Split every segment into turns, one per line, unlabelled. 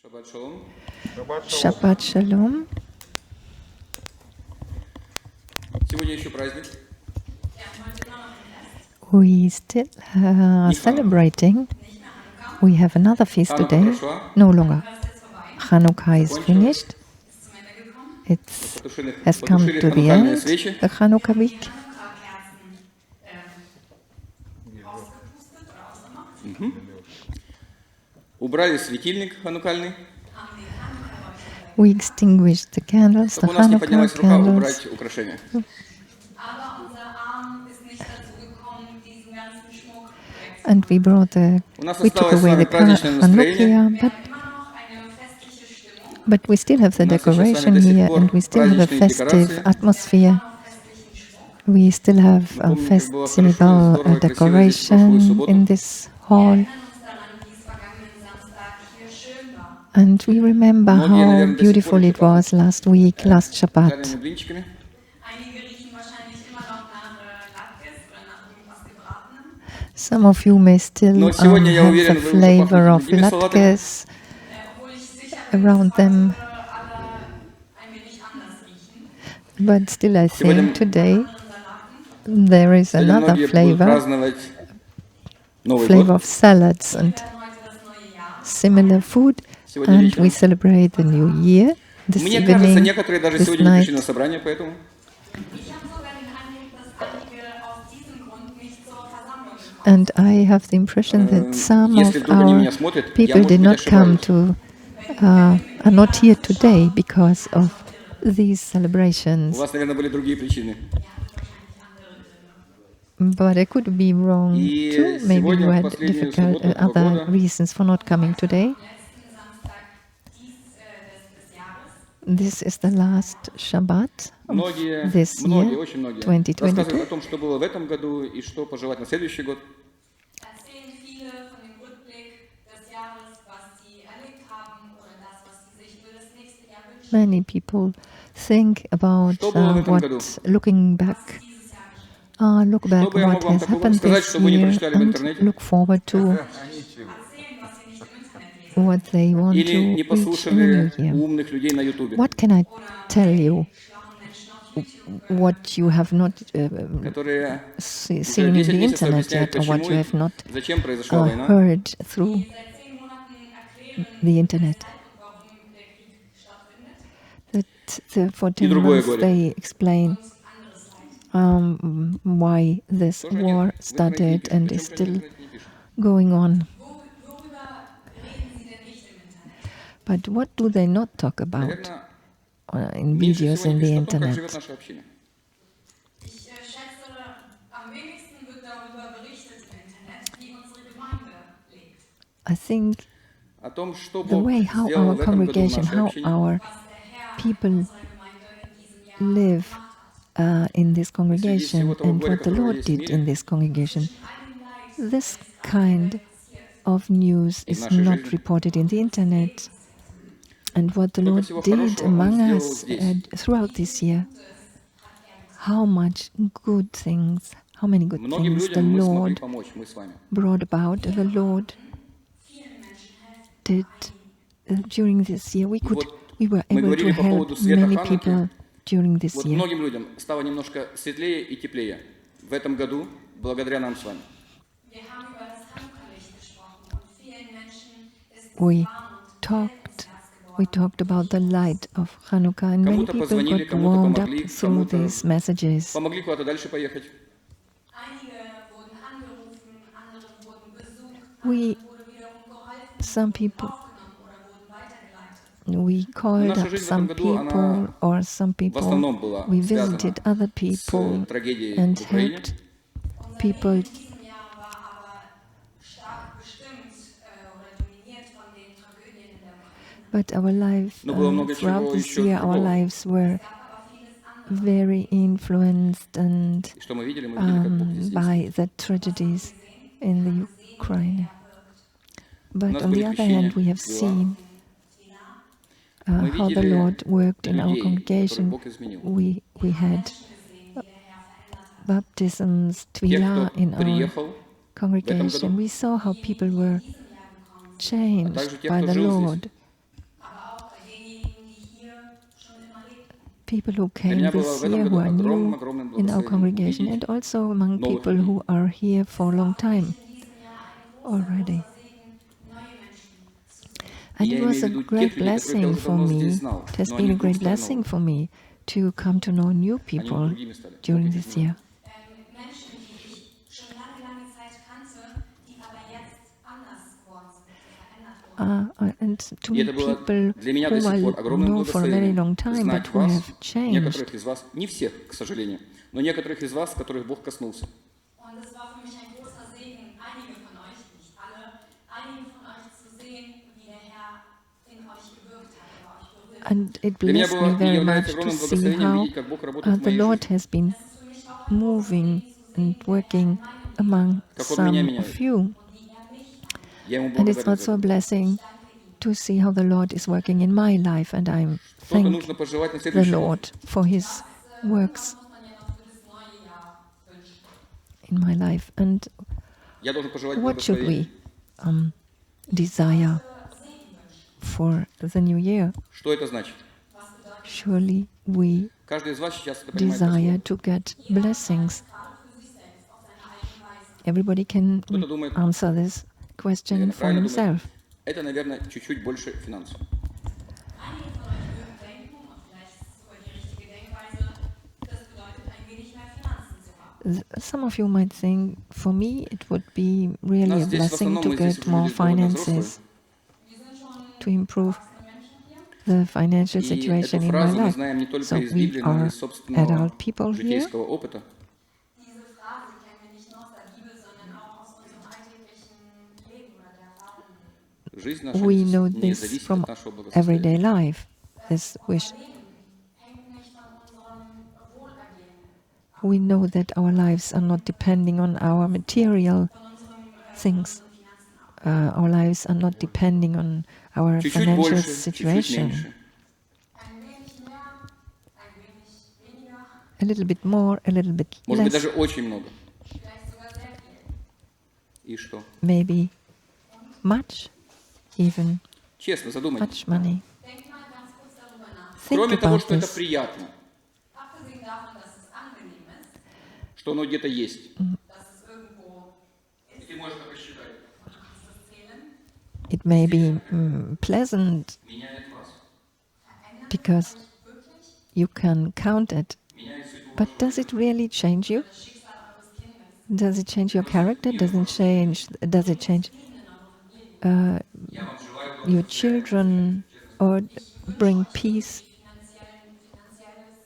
Shabbat Shalom.
Shabbat Shalom.
Сегодня еще праздник.
We still are celebrating. We have another feast today. No longer. Hanukkah is finished. It has come to the end, the Hanukkah week.
Убрали светильник ханукальный.
We extinguished the candles, the
Чтобы у нас не
Hanukkah
поднялась рука
candles.
убрать украшения.
And we took away the Hanukkah, but we still have the decoration here, and we still have a festive atmosphere. We still have a festival decoration in this hall. And we remember how beautiful it was last week, last Shabbat. Some of you may still have the flavor of latkes around them. But still, I think today there is another flavor of salads and similar food. And we celebrate the New Year this evening, this night. And I have the impression that some of our people did not come to, are not here today because of these celebrations. But I could be wrong too. Maybe you had other reasons for not coming today. This is the last Shabbat of this year, 2022. Many people think about look back what has happened this year and look forward to what they want to reach in the new year. What can I tell you? What you have not seen in the internet yet, or what you have not heard through the internet. That for 10 months they explain why this war started and is still going on. But what do they not talk about in videos in the internet? I think the way how our congregation, how our people live in this congregation and what the Lord did in this congregation, this kind of news is not reported in the internet. And what the Lord did among us throughout this year, how many good things the Lord brought about, the Lord did during this year. We were able to help many people during this year. We talked about the light of Hanukkah, and many people got warmed up through these messages. We called up some people, or some people, we visited other people and helped people. But our life, throughout this year, our lives were very influenced and by the tragedies in the Ukraine. But on the other hand, we have seen how the Lord worked in our congregation. We had baptisms, tefillah in our congregation. We saw how people were changed by the Lord people who
Для
came
меня было
this
в этом
year, who
году
are new
огромным
in our
благословением
congregation,
увидеть
and also among
новых
people who
людей.
are here for a long time
In diesem Jahr ein großer,
already.
großer Segen, neue Menschen zu sehen.
И
And it
я
was
имею в
a
виду
great
тех людей, которых я
blessing
уже
for
давно здесь
me.
знал,
It has
но
been
они
a
вдруг
great
стали
blessing
новыми.
for me to come to know new
Они
people
другими стали, как
during
эти
this
двое.
year.
Menschen, die ich schon lange, lange Zeit kannte, die aber jetzt anders geworden sind, die verändert wurden.
And to
И
meet
это было
people
для меня до
whom
сих
I
пор огромным
know for a very
благословением
long time, but
знать
who
вас,
have changed.
некоторых из вас, не всех, к сожалению, но некоторых из вас, которых Бог коснулся.
Und es war für mich ein großer Segen, einige von euch, nicht alle, einige von euch zu sehen, wie der Herr in euch gewirkt hat, oder euch berührt hat.
And it
Для меня
blessed me
было и
very
является
much to
огромным
see
благословением
how
видеть, как Бог работает в
the
моей
Lord
жизни,
has been
Es ist für mich auch ein großer
moving
Segen zu
and
sehen, wie der Herr
working
in meinem Leben
among
как Он меня
some
меняет.
of you.
und wie er mich annimmt.
Я Ему
And it's
благодарен за
also a
это.
blessing
Ich danke ihm.
to see how the Lord is working in my life, and I
Только
thank
нужно пожелать на
the
следующий год.
Lord for His works
Irgendwas muss man ja noch für das neue Jahr wünschen.
in my life. And
Я должен пожелать
what should
благословения.
we desire
Segen wünschen.
for the new year?
Что это значит?
Was bedeutet
Surely we
Каждый из вас сейчас это понимает
desire
по-своему.
to get blessings.
gerade für sich selbst auf seine eigene Weise?
Everybody can
Кто-то думает,
answer this question
наверное,
for
правильно думает,
himself.
это, наверное, чуть-чуть больше финансов.
Einige von euch mögen denken, und vielleicht ist es sogar die richtige Denkweise, das bedeutet ein wenig mehr Finanzen zu haben.
Some of you might think, for me, it would be
У
really
нас
a
здесь в
blessing
основном
to
мы здесь
get
уже
more
люди довольно взрослые.
finances
Wir sind schon
to improve
erwachsene Menschen hier.
the financial
И эту
situation in my
фразу мы
life.
знаем не только
So
из
we
Библии, но и
are
из собственного
adult people here.
житейского опыта.
Diese Phrase kennen wir nicht nur aus der Bibel, sondern auch aus unserem alltäglichen Leben oder der Erfahrung.
Жизнь наша
We know
не
this
зависит
from
от нашего
everyday
благосостояния.
life. This wish.
Leben hängt nicht von unserem Wohlergehen ab,
We know that our lives are not depending on our material
von unseren
things.
Finanzen ab.
Our lives are not depending on our
Чуть-чуть
financial
больше, чуть-чуть
situation.
меньше.
Ein wenig mehr, ein wenig weniger,
A little bit more, a little bit
Может быть,
less,
даже очень много.
vielleicht sogar sehr viel.
И что?
maybe much, even
Честно, задумайтесь.
much money.
Denkt mal ganz kurz darüber nach.
Think
Кроме того,
about
что это
this.
приятно,
Abgesehen davon, dass es angenehm ist,
что оно где-то есть.
dass es irgendwo
И
ist,
ты можешь это посчитать.
und du kannst es zählen,
It may be pleasant
Меняет вас.
verändert
because
es euch wirklich
you can count it.
Меняет судьбу
But
вашего
does it really change you?
das Schicksal eures Kindes,
Does it change your character? Does it change
Я вам желаю
your children or bring peace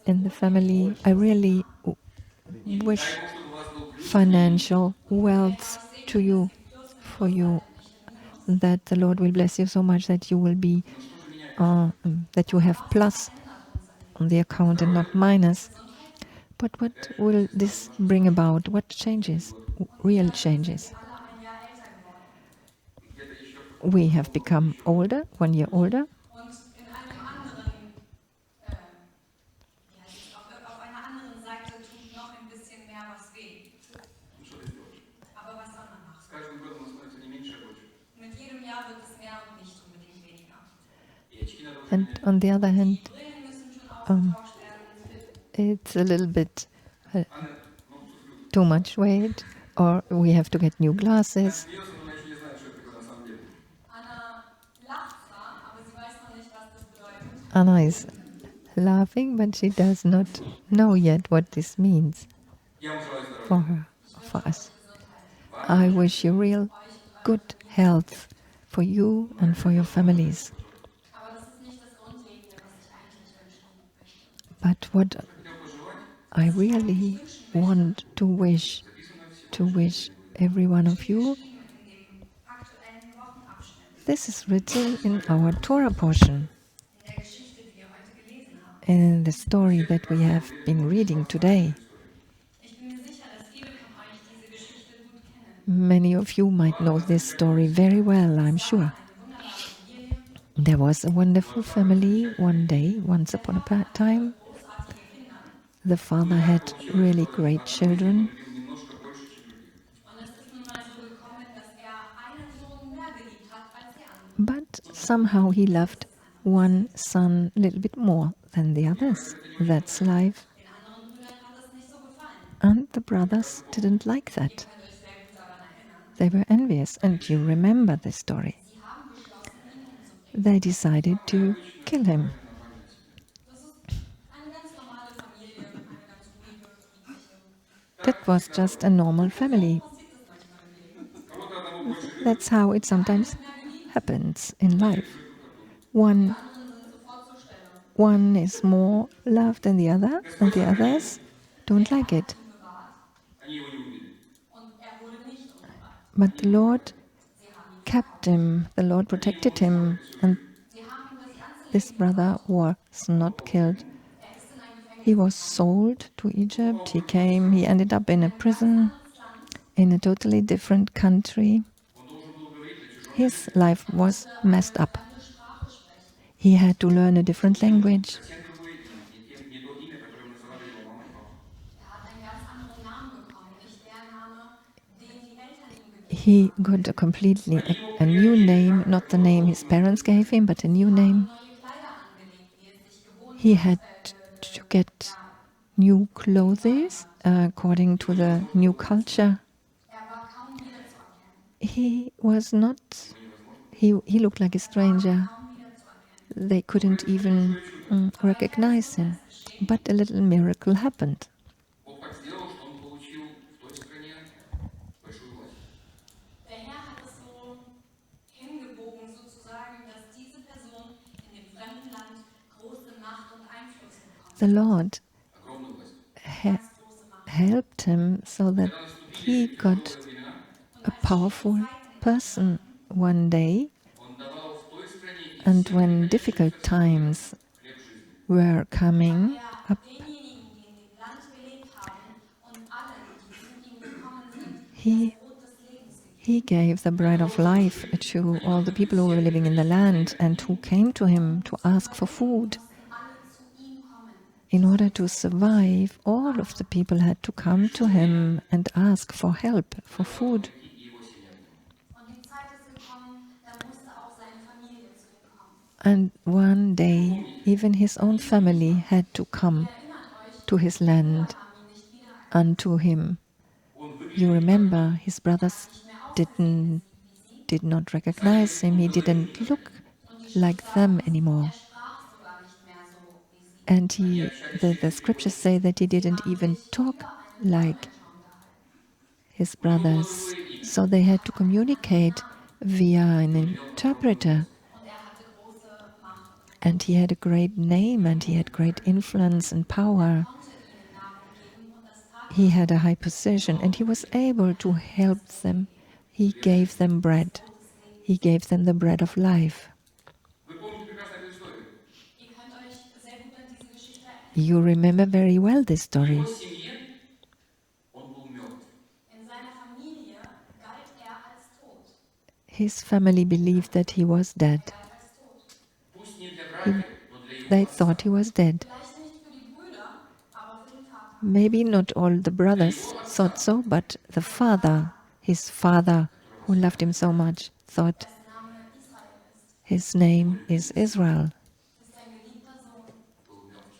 in the family? I really wish
чтобы у вас был плюс.
financial wealth to you, for you, that the Lord will bless you so much that you will be, that you have plus on the account and not minus. But what will this bring about? What changes? Real changes? We have become older, 1 year older,
und in einem anderen, wie heißt es, auf einer anderen Seite tut noch ein bisschen mehr was weh.
Ну, что ты сделаешь?
Aber was soll man machen?
С каждым годом он становится не меньше, а больше.
Mit jedem Jahr wird es mehr und nicht unbedingt weniger.
И очки надо уже
and
менять.
on the other hand,
Die Brillen müssen schon ausgetauscht werden.
it's a little bit
Анна, ну, тут люди.
too much weight, or we have to get new glasses.
Смеется, но она еще не знает, что это такое на самом деле.
Anna lacht zwar, aber sie weiß noch nicht, was das bedeutet.
Anna is laughing, but she does not know yet what this means
Я вам желаю здоровья.
for her, for us. I wish you real good health for you and for your families.
Aber das ist nicht das Grundlegende, was ich eigentlich wünschen möchte.
But what
Хотел пожелать,
I really want to wish every one of you,
In dem aktuellen Wochenabschnitt,
this is written in our Torah portion,
in der Geschichte, die wir heute gelesen haben.
in the story that we have been reading today.
Ich bin mir sicher, dass viele von euch diese Geschichte gut kennen.
Many of you might know this story very well, I'm sure.
Eine wunderbare Familie,
There was a wonderful family one day, once upon a time.
großartige Kinder.
The father had really great children,
любил немножко больше, чем других.
Und es ist nun mal so gekommen, dass er einen Sohn mehr geliebt hat als die anderen.
but somehow he loved one son a little bit more than the others. That's life.
Den anderen Brüdern hat es nicht so gefallen.
And the brothers didn't like
Ihr
that.
könnt euch sehr gut daran erinnern.
They were envious, and you remember this story.
Sie haben beschlossen, ihn umzubringen.
They decided to kill him.
Das ist eine ganz normale Familie, eine ganz ruhige, friedliche.
That was just a normal family.
Passiert das manchmal im Leben.
That's how it sometimes happens in life. One
Anderen sind sofort zur Stelle.
one is more loved than the other, and the others don't like it.
Ihn bewahrt und er wurde nicht umgebracht.
But the Lord
Sie haben ihn
kept him, the Lord protected him, and
Sie haben ihm das ganze
this brother was not killed.
Er ist in ein Gefängnis
He was sold to Egypt. He ended up in a prison in a totally different country. His life was messed up.
fremde Sprache sprechen.
He had to learn a different language.
Er hat einen ganz anderen Namen bekommen, nicht der Name, den die Eltern ihm gegeben
He got a new name, not the name his parents gave him, but a new name.
haben. Neue Kleider angelegt, wie es sich gewohnt
He had to get new clothes according to the new culture.
Er war kaum wiederzuerkennen.
He was not, he looked like a stranger.
Kaum wiederzuerkennen.
They couldn't even recognize him. But a little miracle happened.
Бог так сделал, что он получил в той стране большую власть.
Der Herr hat es so hingebogen, sozusagen, dass diese Person in dem fremden Land große Macht und Einfluss bekommt.
The Lord
Огромную власть.
ha- helped him so that he got a powerful person one day.
Он давал в той стране и
And when difficult times
хлеб жизни.
were coming
Er
up,
denjenigen, die in dem Land gelebt haben und allen, die zu ihm gekommen sind,
he
das Brot des Lebens gegeben.
He gave the bread of life to all the people who were living in the land and who came to him to ask for food.
Alle zu ihm kommen.
In order to survive, all of the people had to come to him and ask for help, for food.
И его семья к нему.
Und die Zeit ist gekommen, da musste auch seine Familie zu ihm kommen.
And one day, even his own family had to come
Erinnert euch,
to his land
haben ihn nicht wiedererkannt.
and to him. You remember, his brothers did not recognize him. He didn't look like them anymore.
Er sprach sogar nicht mehr so wie sie.
And the scriptures say that he didn't even talk like his brothers. So they had to communicate via an interpreter.
Und er hatte große Macht.
And he had a great name and he had great influence and power.
Konnte ihnen Nahrung geben und das tat
He had a high position and he was able to help them. He gave them bread. He gave them the bread of life.
Вы помните прекрасно эту историю.
Ihr könnt euch sehr gut an diese Geschichte erinnern.
You remember very well this
В
story.
его семье он был мертв.
In seiner Familie galt er als tot.
His family believed that he was dead.
Galt als tot.
Пусть не для братьев, но для его
They
отца.
thought he was dead.
Vielleicht nicht für die Brüder, aber für den Vater.
Maybe not all the brothers thought so, but the father, his father, who loved him so much, thought
Dessen Name Israel ist.
his name is Israel.
Ist ein geliebter Sohn.
Был мертв.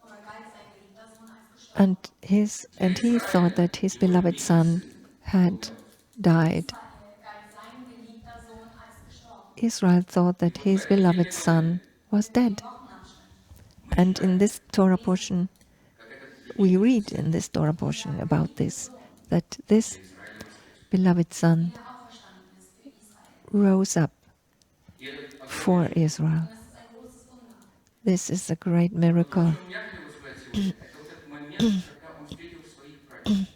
Oder galt sein geliebter Sohn als gestorben.
And he thought that his beloved son had died.
Israel galt sein geliebter Sohn als gestorben.
Israel thought that his beloved son was dead.
Wochenabschnitt.
And in this Torah portion, we read in this Torah portion about this, that this beloved son
Der auferstanden ist für Israel.
rose up
И это
for Israel.
Und das ist ein großes Wunder.
This is a great miracle.
что я хотел бы сказать сегодня, это вот этот момент, когда он встретил своих братьев.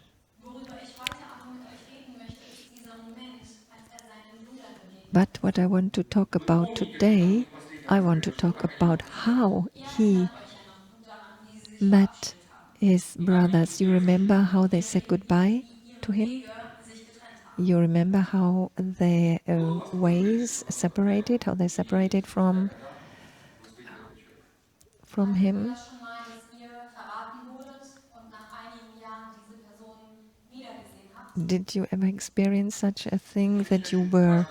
Worüber ich heute aber mit euch reden möchte, ist dieser Moment, als er seinen Brüdern begegnet.
But what I want to talk about today, I want to talk about how he
Erinnert euch ja noch gut daran, wie sie sich
met
verabschiedet haben,
his brothers. You remember how they said goodbye to him?
Wege sich getrennt haben.
You remember how their ways separated, how they separated from him?
Das schon mal, dass ihr verraten wurdet und nach einigen Jahren diese Person wiedergesehen habt.
Did you ever experience such a thing, that you were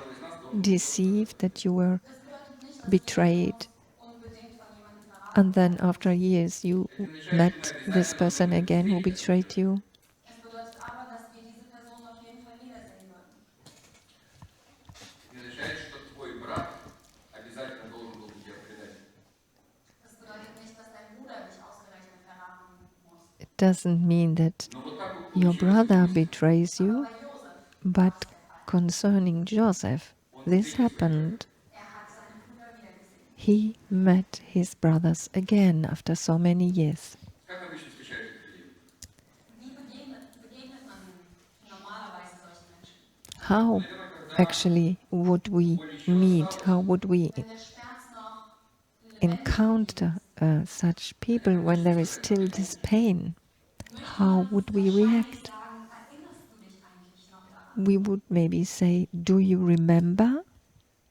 deceived, that you were
Das bedeutet nicht, dass
betrayed?
ihr unbedingt von jemandem verraten
And then after years you
Это не означает, что
met
мы
this
обязательно
person
должны
again who
встретиться с
betrayed
человеком.
you.
Es bedeutet aber, dass wir diese Person auf jeden Fall wiedersehen würden.
Это не означает, что твой брат обязательно должен был тебя предать.
Das bedeutet nicht, dass dein Bruder dich ausgerechnet verraten muss.
It doesn't mean that
Но вот так вот
your
получилось у
brother
Иосифа.
betrays
Aber
you,
bei Josef war
but
es der Fall.
concerning Joseph,
Он
this
встретил своих братьев.
happened.
Er hat seine Brüder wiedergesehen.
He met his brothers again after so many years.
Как обычно встречают этих людей?
Wie begegnet man normalerweise solchen Menschen?
How
Наверное, когда
actually would we meet? How would we
Wenn der Schmerz noch lebendig
encounter such people when there is still this pain?
möchte
How
man
would we
wahrscheinlich
react?
sagen, erinnerst du dich eigentlich noch daran?
We would maybe say, "Do you remember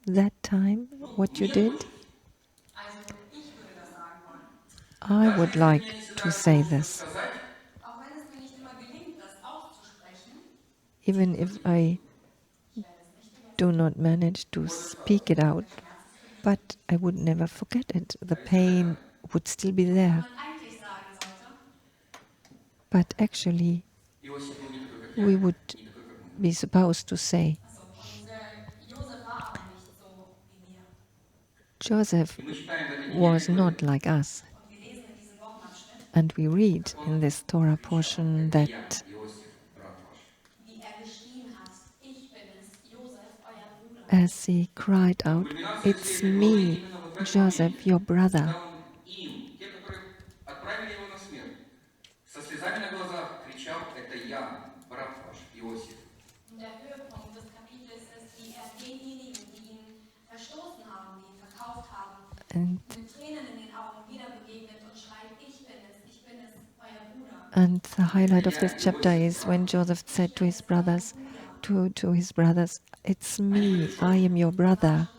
that time,
ну,
what you
мне
did?"
хочется.
Also ich würde das sagen wollen.
I
Даже
would
если мне
like
не всегда
to
это
say
получится
this,
сказать,
Auch wenn es mir nicht immer gelingt, das auszusprechen,
even if I
ich werde es nicht vergessen.
do not manage to speak it out, but I would never forget it. The pain would still be
Wenn
there.
man eigentlich sagen sollte,
But actually,
Иосиф был не такой, как
we
я,
would
не такой, как мы.
be supposed to say,
also, und Josef war auch nicht so wie wir.
Joseph
И мы читаем в этой
was
недельной
not
главе,
like us.
Und wir lesen in diesem Wochenabschnitt,
And we read in this Torah
кричал,
portion
это я,
that
Иосиф, брат ваш.
wie er geschrien hat, ich bin es, Josef, euer Bruder.
as he cried out,
Кульминация
"It's
всей этой главы
me,
именно вот в этом
Joseph,
моменте,
your brother."
когда он им, те, которые отправили его на смерть, со слезами на глазах кричал, это я, брат ваш, Иосиф.
Und der Höhepunkt des Kapitels ist, wie er denjenigen, die ihn verstoßen haben, die ihn verkauft haben,
And,
mit Tränen in den Augen wieder begegnet und schreit, ich bin es, euer Bruder.
and the highlight of this chapter is when Joseph said to his brothers, "It's me, I am your brother,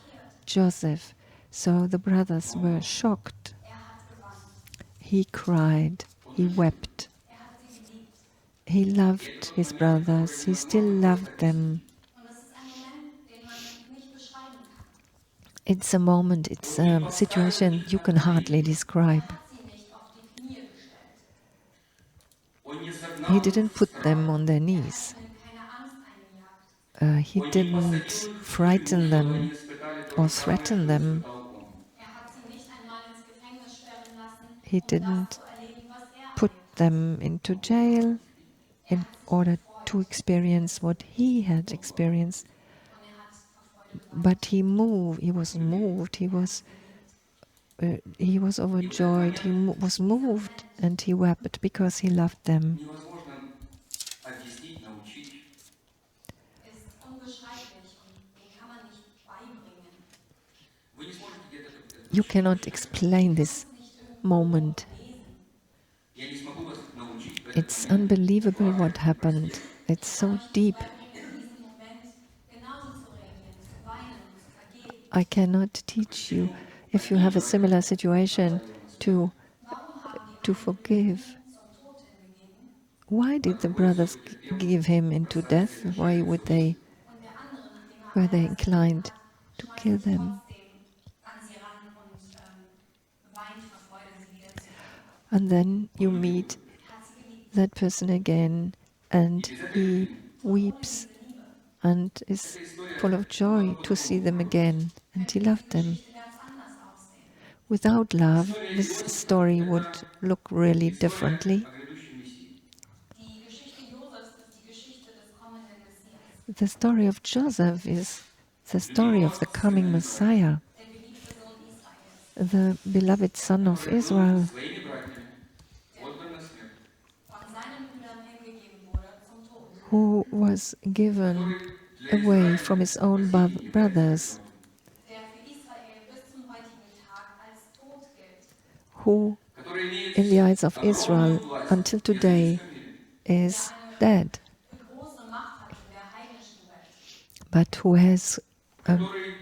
Joseph." So the brothers were shocked.
Er hat geweint.
He cried, he wept.
Er hat sie geliebt.
He loved his brothers, he still loved them.
Und es ist ein Moment, den man nicht beschreiben kann.
It's a moment, it's a situation you can hardly describe.
Er hat sie nicht auf die Knie gestellt.
Он не загнал
He
их
didn't
в
put
страх.
them on their
Er
knees.
hat ihnen keine Angst eingejagt.
He
Он не
didn't
посадил их в
frighten
тюрьму, чтобы они
them
испытали то
or
же самое,
threaten
что
them.
испытал он.
Er hat sie nicht einmal ins Gefängnis sperren lassen,
He
um
didn't
das zu erleben, was er
put
erlebt hat.
them into jail
Er
in
hat sich
order
gefreut
to experience what he had experienced.
und er hat vor Freude geweint.
But he was moved, he was overjoyed, was moved, and he wept because he loved them.
Невозможно объяснить, научить.
Ist unbeschreiblich und den kann man nicht beibringen.
Вы не сможете где-то это
You cannot explain this moment.
Я не смогу вас научить в этот
It's
момент.
unbelievable what happened. It's so deep.
In diesem Moment genauso zu reagieren, zu weinen, zu vergeben.
I cannot teach you, if you have a similar situation, to
Warum haben die
to forgive.
zum Tod hingegeben
Why did the brothers give him into death? Why would they
und der andere, nachdem
were they
all das
inclined
hat,
to
schmeißt
kill
sich
them?
trotzdem an sie ran und weint vor Freude, sie wiederzusehen.
And then you meet
Er hat sie geliebt.
that person again, and he weeps and is full of joy to see them again, and he loved them.
Die ganz anders aussehen.
Without love, this story would look really differently.
О грядущем Мессии.
Die Geschichte Josefs ist die Geschichte des kommenden Messias.
The story of Joseph is the story of the coming Messiah,
Der geliebte Sohn Israels.
the beloved son of
Который был
Israel,
своими братьями отдан на смерть.
Von seinen Brüdern hingegeben wurde zum Tod.
who was given
Который для
away
Израиля
from his own
по сей день
brothers,
является
Der für Israel bis zum heutigen Tag als tot gilt.
who,
который имеет
in the eyes of
огромную
Israel,
власть
until
в
today,
языческом мире.
is dead,
Große Macht hat in der heidnischen Welt.
but
Который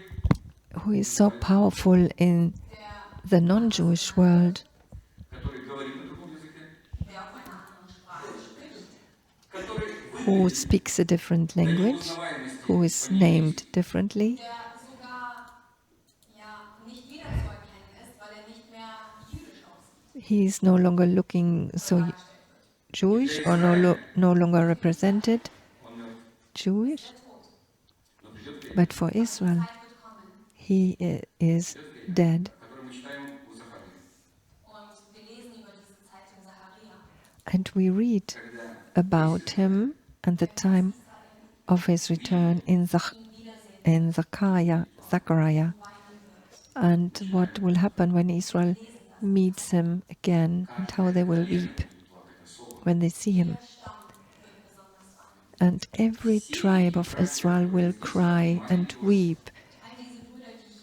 who is so powerful in
Der,
the non-Jewish world,
который говорит на другом языке,
der auf einer anderen Sprache spricht.
который
who
выглядит
speaks a different language, who is named differently,
Der sogar ja, nicht wiederzuerkennen ist, weil er nicht mehr jüdisch
he is no longer looking so Jewish or no longer represented Jewish. But for Israel, he is dead. And we read about him and the time of his return in Zechariah, and what will happen when Israel meets him again, and how they will weep when they see him. And every tribe of Israel will cry and weep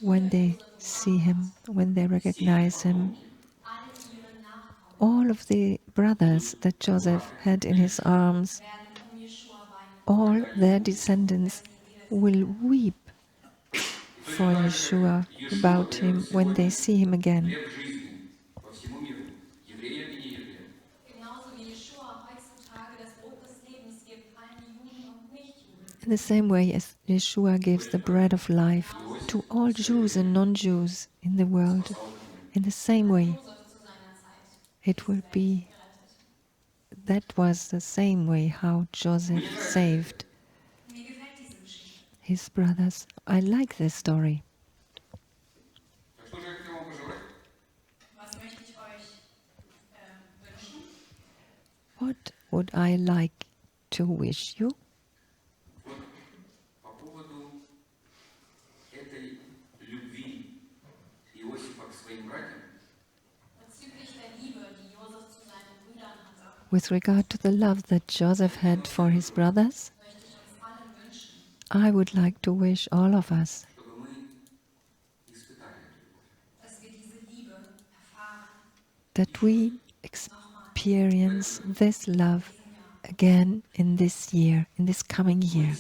when they see him, when they recognize him. All of the brothers that Joseph had in his arms, all their descendants will weep for Yeshua, about him, when they see him again. In the same way as Yeshua gives the bread of life to all Jews and non-Jews in the world, in the same way it will be. That was the same way how Joseph saved his brothers. I like this story. What would I like to wish you? With regard to the love that Joseph had for his brothers, I would like to wish all of us that we experience this love again in this year, in this coming year.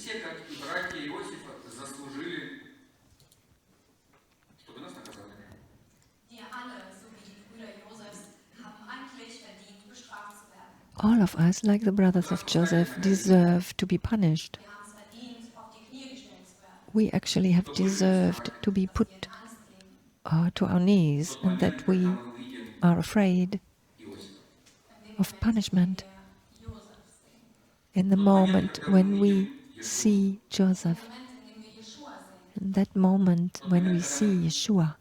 All of us, like the brothers of Joseph, deserve to be punished. We actually have deserved to be put to our knees, and that we are afraid of punishment. In the moment when we see Joseph, in that moment when we see Yeshua,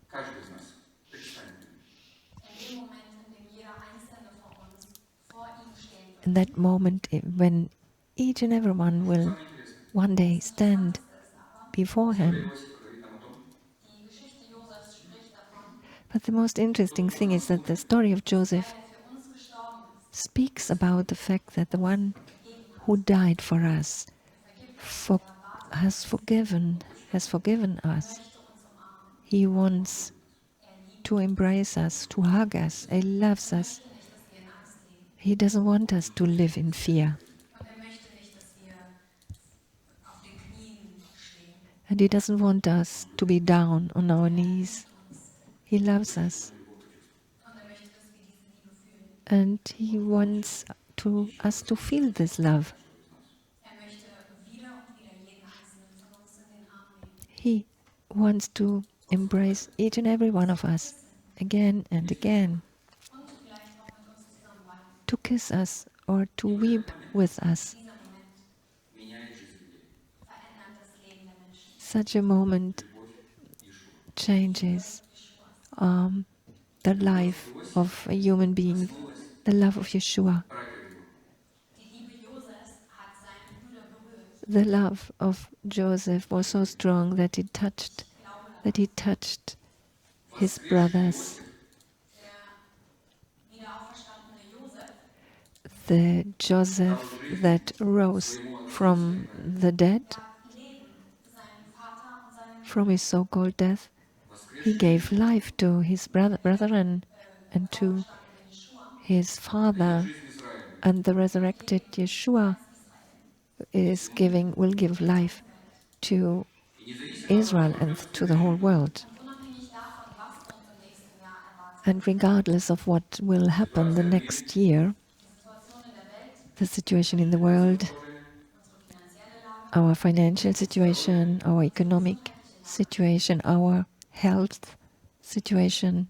in that moment when each and everyone will one day stand before him. But the most interesting thing is that the story of Joseph speaks about the fact that the one who died for us has forgiven us. He wants to embrace us, to hug us. He loves us. He doesn't want us to live in fear. And he doesn't want us to be down on our knees. He loves us. And he wants us to feel this love. He wants to embrace each and every one of us again and again, to kiss us or to weep with us. Such a moment changes the life of a human being, the love of Yeshua. The love of Joseph was so strong that he touched his brothers. The Joseph that rose from the dead, from his so-called death, he gave life to his brethren and to his father, and the resurrected Yeshua will give life to Israel and to the whole world. And regardless of what will happen the next year, the situation in the world, our financial situation, our economic situation, our health situation,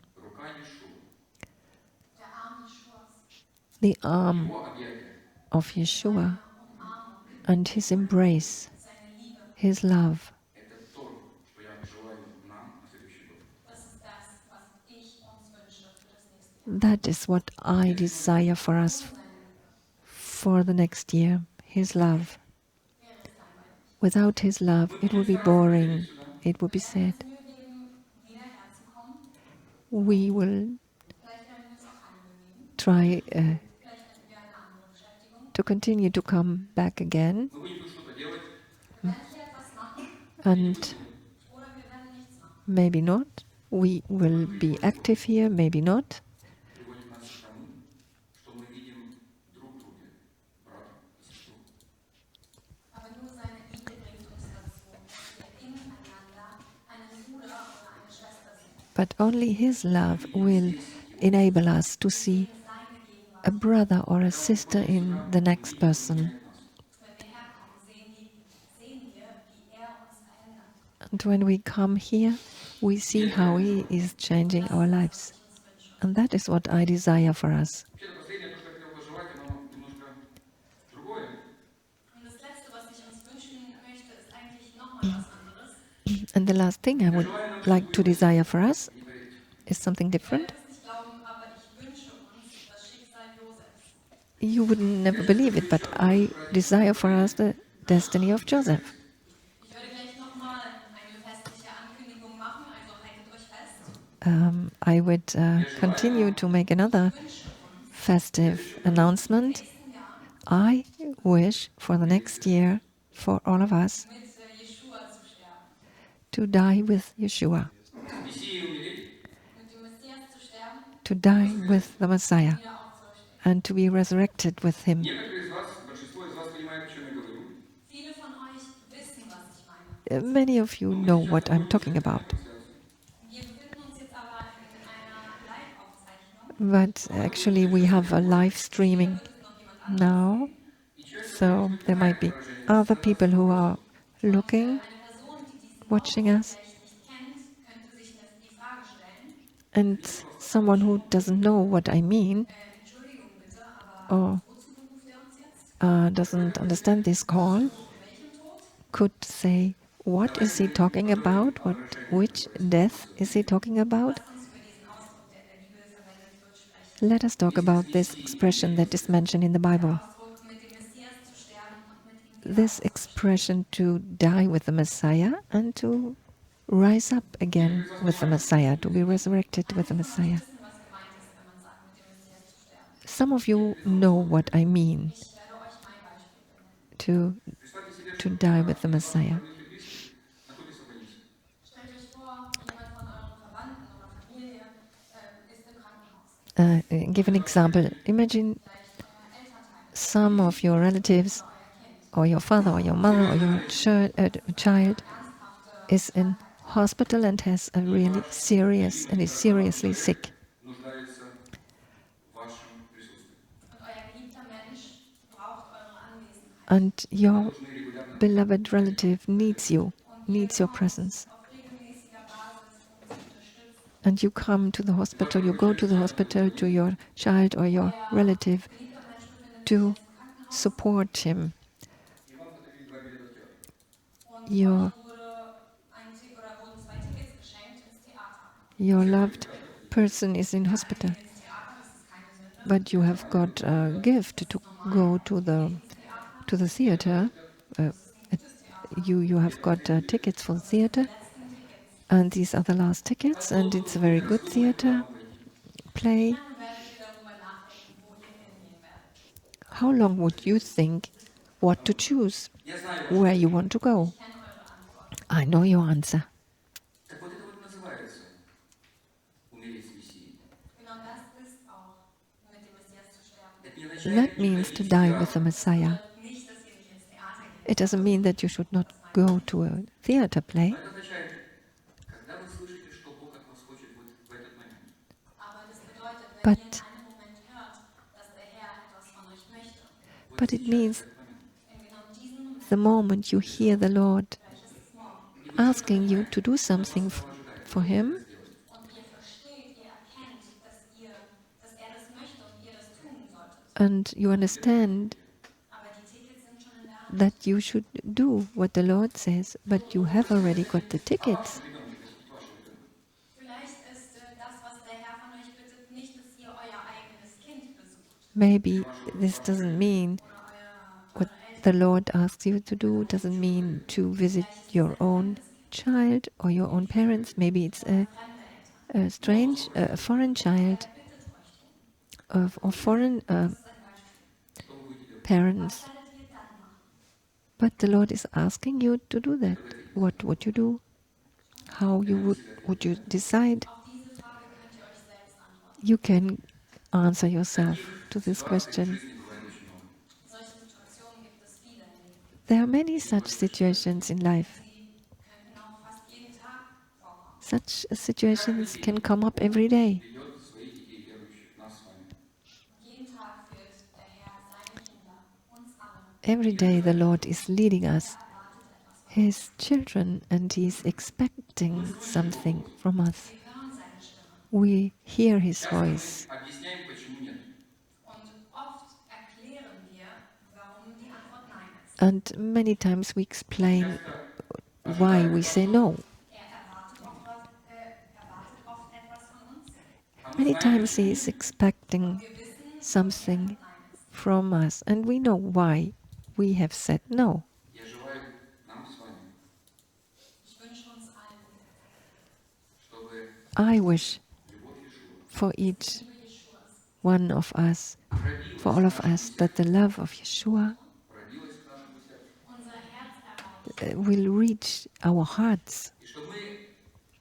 the arm
Его объятия.
of Yeshua and his embrace, his love.
Это то, что я желаю нам на следующий год.
Das ist das, was ich uns wünsche für das nächste Jahr.
That is what I desire for us for the next year, his love.
Wäre es langweilig.
Without his love, it would be boring. It would be sad.
Es Mühe geben, wieder herzukommen.
We will
Vielleicht werden wir uns auch keine Mühe geben.
try
Vielleicht finden wir eine andere Beschäftigung.
to continue to come back again,
Мы будем тут что-то делать,
Wir werden hier etwas machen
and
oder wir werden nichts machen.
maybe not. We will be active here, maybe not.
приводит нас к тому, что мы видим друг в друге брата и сестру.
Aber nur seine Liebe bringt uns dazu, dass wir ineinander einen Bruder oder eine Schwester sehen.
But only his love will enable us to see
Seine Gegenwart.
a brother or a sister in the next person.
Wenn wir herkommen, sehen wir, wie er uns verändert.
And when we come here, we see how he is changing our lives. And that is what I desire for us.
Вообще, это последнее, то, что я хотел пожелать, оно немножко другое.
Und das Letzte, was ich uns wünschen möchte, ist eigentlich nochmal was anderes.
And the last thing I would like to desire for us is something
Ich
different.
werde es nicht glauben, aber ich wünsche uns das Schicksal Josefs.
You would never believe it, but I desire for us the destiny of Joseph.
Ich werde gleich nochmal eine festliche Ankündigung machen, also haltet euch fest.
I would continue to make another festive announcement. I wish for the next year for all of us
Mit Jeshua zu sterben.
to die with Yeshua,
С Мессией умереть,
Mit dem Messias zu sterben,
to die with the Messiah,
wieder aufzuerstehen.
and to be resurrected with him.
некоторые из вас, большинство из вас понимает, о чем я говорю.
Viele von euch wissen, was ich meine.
Many of you know what I'm talking about.
Wir befinden uns jetzt aber in einer Live-Aufzeichnung.
But actually, we have a live streaming now, so there might be other people who are looking,
Eine Person, die diesen
watching us,
vielleicht nicht kennt, könnte sich die Frage stellen,
and someone who doesn't know what I mean
Entschuldigung bitte, aber
or
wozu beruft er uns jetzt?
doesn't understand this call
Welchen Tod?
could say, what is he talking about? Which death is he talking about?
Lasst uns über diesen Ausdruck, der in der Bibel verwendet wird, sprechen.
Let us talk about this expression that is mentioned in the Bible.
Ausdruck, mit dem Messias zu sterben und mit ihm wieder
This expression to die with the Messiah and to rise up again with the Messiah, to be resurrected with the Messiah.
wissen, was gemeint ist, wenn man sagt, mit dem Messias zu sterben.
Some of you know what I mean
Ich werde euch mein Beispiel benennen.
to die with the Messiah.
Находится в больнице.
Stellt euch vor, jemand von euren Verwandten oder Familie ist im Krankenhaus.
Give an example. Imagine
Vielleicht euer Elternteil
some of your relatives,
oder euer Kind.
or your father, or your mother, or your child is in hospital and has a really serious and is seriously sick.
Нуждается в вашем присутствии.
Und euer geliebter Mensch braucht eure Anwesenheit.
And your
Должны регулярно
beloved relative needs you, needs your presence.
Auf regelmäßiger Basis, um zu unterstützen.
And you come to the hospital, you go to the hospital to your child or your relative
Geliebter Mensch befindet
to
sich jetzt im Krankenhaus
support him.
и вам подарили 2 билета в театр.
und
Your,
euch wurde ein oder wurden 2 Tickets geschenkt ins Theater.
your loved person is in hospital,
Ins Theater, das ist keine Sünde.
but you have got a gift to go to the theater. You have got tickets for the theater, and these are the last tickets, and it's a very good theater play.
Dann werdet ihr darüber nachdenken, wo ihr hingehen werdet.
How long would you think what to choose,
Я знаю,
where you want to go?
Ich kenne eure Antwort.
I know your answer.
так вот это вот называется умереть с Мессией.
Genau das ist auch, mit dem Messias zu sterben.
Это не означает,
That means to die with the Messiah.
Nicht, dass ihr nicht ins Theater geht.
It doesn't mean that you should not go to a theater play,
это означает, когда вы слышите, что Бог от вас хочет вот в этот момент.
Aber das bedeutet, wenn
But-
ihr in einem Moment hört, dass der Herr etwas von euch möchte,
Вот
but it
сейчас,
means
в этот момент.
in genau diesem Moment,
the moment you hear the Lord
welches ist morgen,
asking you to do something for Him,
und ihr versteht, ihr erkennt, dass er das möchte und ihr das tun solltet,
And you understand
Aber die Tickets sind schon in der Hand.
that you should do what the Lord says, but you have already got the tickets.
Vielleicht ist das, was der Herr von euch bittet, nicht, dass ihr euer eigenes Kind besucht.
Maybe this doesn't mean
Oder
what
eure
the
Eltern.
Lord asks you to do, doesn't mean to visit your own child or your own parents. Maybe it's a strange, a foreign child
Er bittet euch drum.
of foreign
Das ist ein Beispiel. Was
parents.
werdet ihr dann machen?
But the Lord is asking you to do that. What would you do? How you would you decide?
Auf diese Frage könnt ihr euch selbst antworten.
You can answer yourself to this
Ситуаций в
question.
жизни бывает очень много.
Solche Situationen gibt es viele im Leben.
There are many such situations in life.
Sie könnten auch fast jeden Tag vorkommen.
Such situations can come up every day.
Ведет своих детей верующих, нас с вами.
Jeden Tag führt der Herr seine Kinder, uns alle.
Every day the Lord is leading us,
Er erwartet etwas von
His children, and He is expecting something from us.
uns. Wir hören seine Stimme.
We hear His
Часто мы
voice.
объясняем, почему нет.
Und oft erklären wir, warum die Antwort Nein ist.
And many times we explain why we say no.
Er erwartet oft etwas von uns.
Many times He is expecting
Wir wissen,
something
Nein ist.
from us, and we know why we have said no.
Я желаю нам с вами,
Ich wünsche uns allen,
чтобы
I wish
любовь Иешуа
for each
Liebe Jeschuas
one of us, for all of us, that the love of Yeshua
пробилась к нашему сердцу.
unser Herz erreicht.
will reach our hearts,
И чтобы мы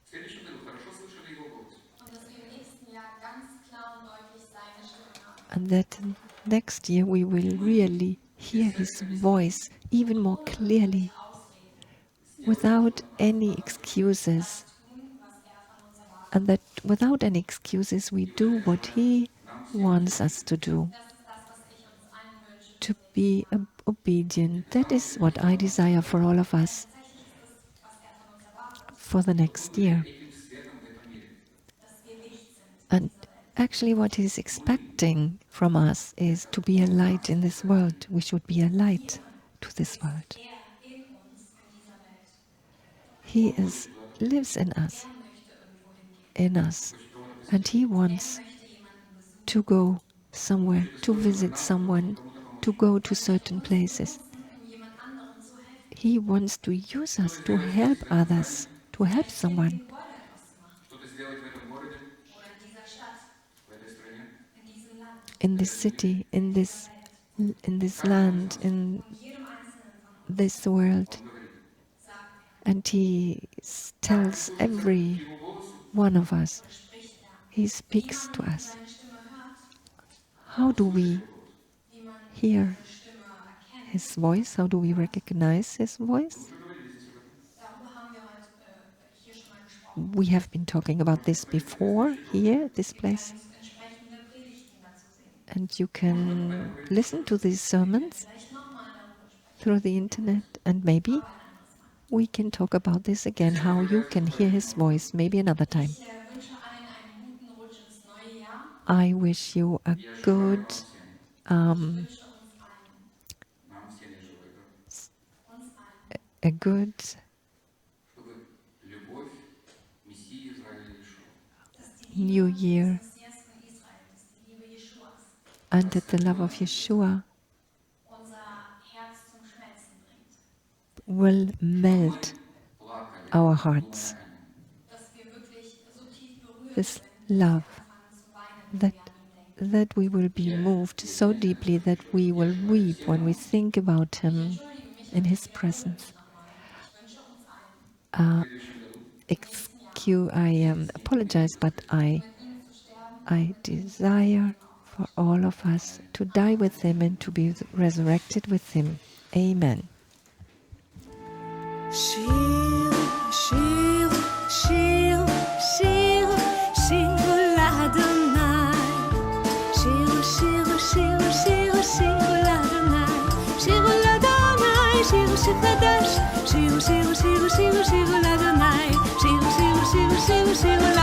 в следующем году хорошо слышали Его голос.
Und dass wir im nächsten Jahr ganz klar und deutlich seine Stimme hören.
and that next year we will really hear His voice even more clearly,
Ausreden.
without any excuses,
Tun, was er von uns erwartet.
and that without any excuses we do what He wants us to do,
Das ist das, was ich uns allen wünsche.
to be obedient. That is what I desire for all of us
Tatsächlich ist es, was er von uns erwartet,
for the next year.
Этим светом в этом мире.
dass wir Licht sind in
And
dieser Welt.
actually, what He's expecting from us is to be a light in this world. We should be a light to this world.
Er in uns, in dieser Welt.
He lives in us,
Er möchte irgendwo hingehen.
in us, and He wants
Er möchte jemanden besuchen.
to go somewhere, to visit someone, to go to certain places.
Um jemand anderen zu helfen.
He wants to use us to help others, to help someone,
Im Gebäude etwas zu machen.
Что-то сделать в этом городе,
Oder in dieser Stadt,
в этой стране.
in diesem Land,
in this city, in this land, in
um jedem Einzelnen von uns
this world.
Он говорит.
sagt
And He tells every
Его голосу
one of us,
er, spricht er.
He speaks to us.
Seine Stimme hört,
How do we
wie man
hear
seine Stimme erkennt.
His voice? How do we recognize His voice?
уже говорили здесь об этом.
Darüber haben wir heute hier schon mal gesprochen.
We have been talking about this before here, this
Wir
place,
können uns entsprechende Predigten dazu sehen.
and you can listen to these sermons
Vielleicht nochmal darüber sprechen.
through the internet, and maybe
Aber ein anderes Mal.
we can talk about this again, how you can hear His voice, maybe another time.
Ich wünsche allen einen guten Rutsch ins neue Jahr.
I wish you a
Я желаю
good,
вам всем,
Ich wünsche uns allen,
нам всем я желаю,
uns allen,
a good
чтобы любовь Мессии Израиля Иешуа
dass die
New
Liebe
Year,
des Messias von Israel, dass die Liebe Jeschuas
and that the love of Yeshua
unser Herz zum Schmelzen bringt.
will melt
плакали,
our hearts.
думая о нем.
Dass wir wirklich so tief berührt
This
sind,
love,
anfangen zu weinen, wenn
that
wir an ihn denken.
that we will be moved so deeply that we will weep when we think about Him
Entschuldige mich,
in
aber
His
ich wiederhole
presence.
mich nochmal. Ich wünsche uns allen,
В следующем году
I apologize, but
mit ihm zu sterben,
I desire for all of us to die with Him and to be resurrected with Him. Amen.
שיר, שיר, שיר, שיר, שיר לאדוני. שיר, שיר, שיר, שיר, שיר לאדוני. שיר לאדוני, שיר שחדש. שיר, שיר, שיר, שיר, שיר לאדוני. שיר, שיר, שיר, שיר, שיר